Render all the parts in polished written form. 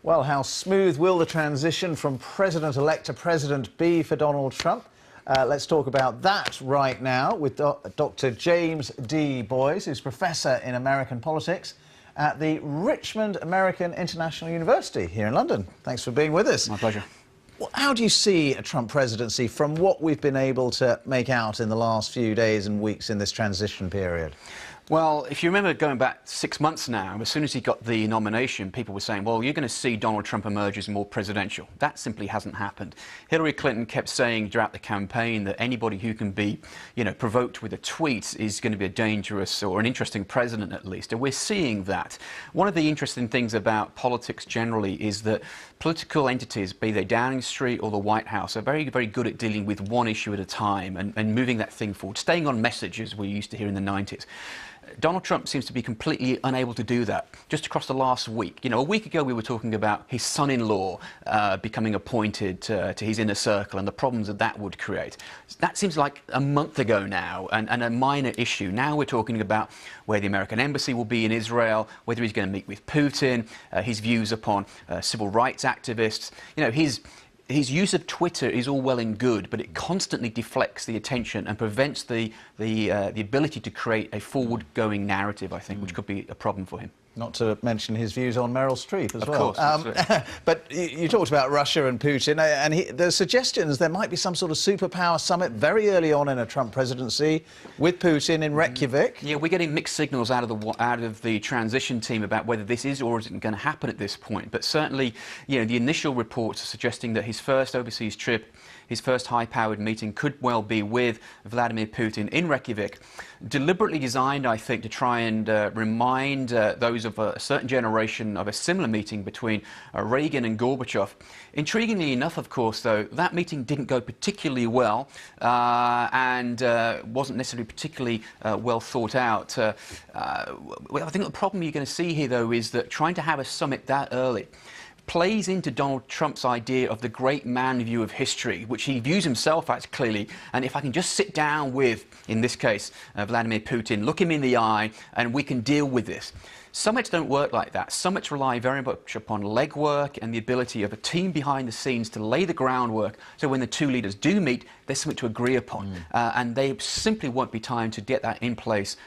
Well, how smooth will the transition from President-elect to President be for Donald Trump? Let's talk about that right now with Dr. James D. Boyes, who's Professor in American Politics at the Richmond American International University here in London. Thanks for being with us. My pleasure. Well, how do you see a Trump presidency from what we've been able to make out in the last few days and weeks in this transition period? Well, if you remember going back 6 months now, as soon as he got the nomination, people were saying, well, you're going to see Donald Trump emerge as more presidential. That simply hasn't happened. Hillary Clinton kept saying throughout the campaign that anybody who can be, provoked with a tweet is going to be a dangerous or an interesting president, at least. And we're seeing that. One of the interesting things about politics generally is that political entities, be they Downing Street or the White House, are very, very good at dealing with one issue at a time and moving that thing forward, staying on message, as we used to hear in the 90s. Donald Trump seems to be completely unable to do that. Just across the last week, a week ago we were talking about his son-in-law becoming appointed to his inner circle and the problems that would create. That seems like a month ago now and a minor issue. Now we're talking about where the American embassy will be in Israel, whether he's going to meet with Putin, his views upon civil rights activists. His use of Twitter is all well and good, but it constantly deflects the attention and prevents the ability to create a forward-going narrative, I think, which could be a problem for him. Not to mention his views on Meryl Streep as well. Of course. But you talked about Russia and Putin, and there's suggestions there might be some sort of superpower summit very early on in a Trump presidency with Putin in Reykjavik. Yeah, we're getting mixed signals out of the transition team about whether this is or isn't going to happen at this point. But certainly, the initial reports are suggesting that his first overseas trip, his first high-powered meeting, could well be with Vladimir Putin in Reykjavik, deliberately designed, I think, to try and remind those of a certain generation of a similar meeting between Reagan and Gorbachev. Intriguingly enough, of course, though, that meeting didn't go particularly well and wasn't necessarily particularly well thought out. I think the problem you're going to see here, though, is that trying to have a summit that early plays into Donald Trump's idea of the great man view of history, which he views himself as clearly. And if I can just sit down with, in this case, Vladimir Putin, look him in the eye, and we can deal with this. Summits don't work like that. Summits rely very much upon legwork and the ability of a team behind the scenes to lay the groundwork so when the two leaders do meet, there's something to agree upon. And they simply won't be time to get that in place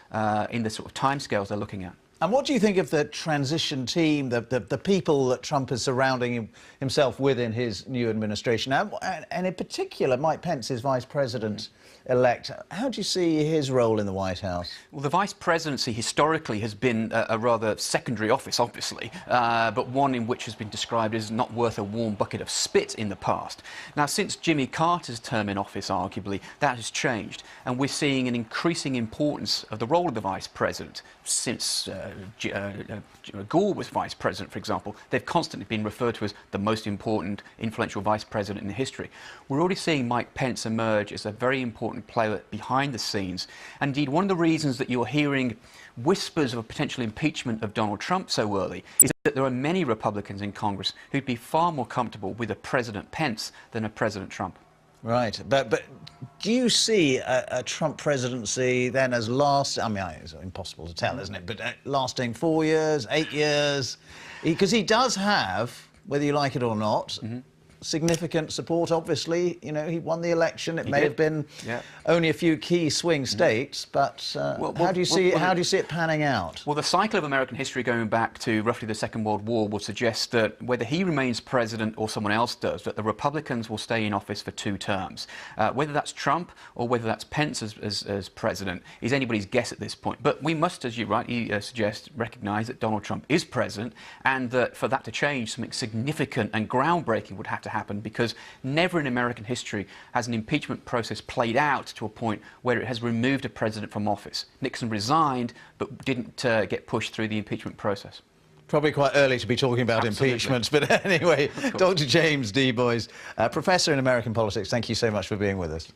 in the sort of timescales they're looking at. And what do you think of the transition team, the people that Trump is surrounding himself with in his new administration? And in particular, Mike Pence, his vice president-elect. How do you see his role in the White House? Well, the vice presidency historically has been a rather secondary office, obviously, but one in which has been described as not worth a warm bucket of spit in the past. Now, since Jimmy Carter's term in office, arguably, that has changed. And we're seeing an increasing importance of the role of the vice president. Since Gore was vice president, for example, they've constantly been referred to as the most important, influential vice president in history. We're already seeing Mike Pence emerge as a very important player behind the scenes. And indeed, one of the reasons that you're hearing whispers of a potential impeachment of Donald Trump so early is that there are many Republicans in Congress who'd be far more comfortable with a President Pence than a President Trump. Right, but do you see a Trump presidency then as it's impossible to tell, isn't it, but lasting 4 years, 8 years? Because he does have, whether you like it or not, significant support, obviously. He won the election. It may have been only a few key swing states, but how do you see it panning out? Well, the cycle of American history going back to roughly the Second World War would suggest that whether he remains president or someone else does, that the Republicans will stay in office for 2 terms. Whether that's Trump or whether that's Pence as president is anybody's guess at this point. But we must, as you rightly suggest, recognise that Donald Trump is president, and that for that to change, something significant and groundbreaking would have to happen, because never in American history has an impeachment process played out to a point where it has removed a president from office. Nixon resigned but didn't get pushed through the impeachment process. Probably quite early to be talking about impeachments, but anyway, Dr. James D. Boyes, Professor in American Politics, thank you so much for being with us.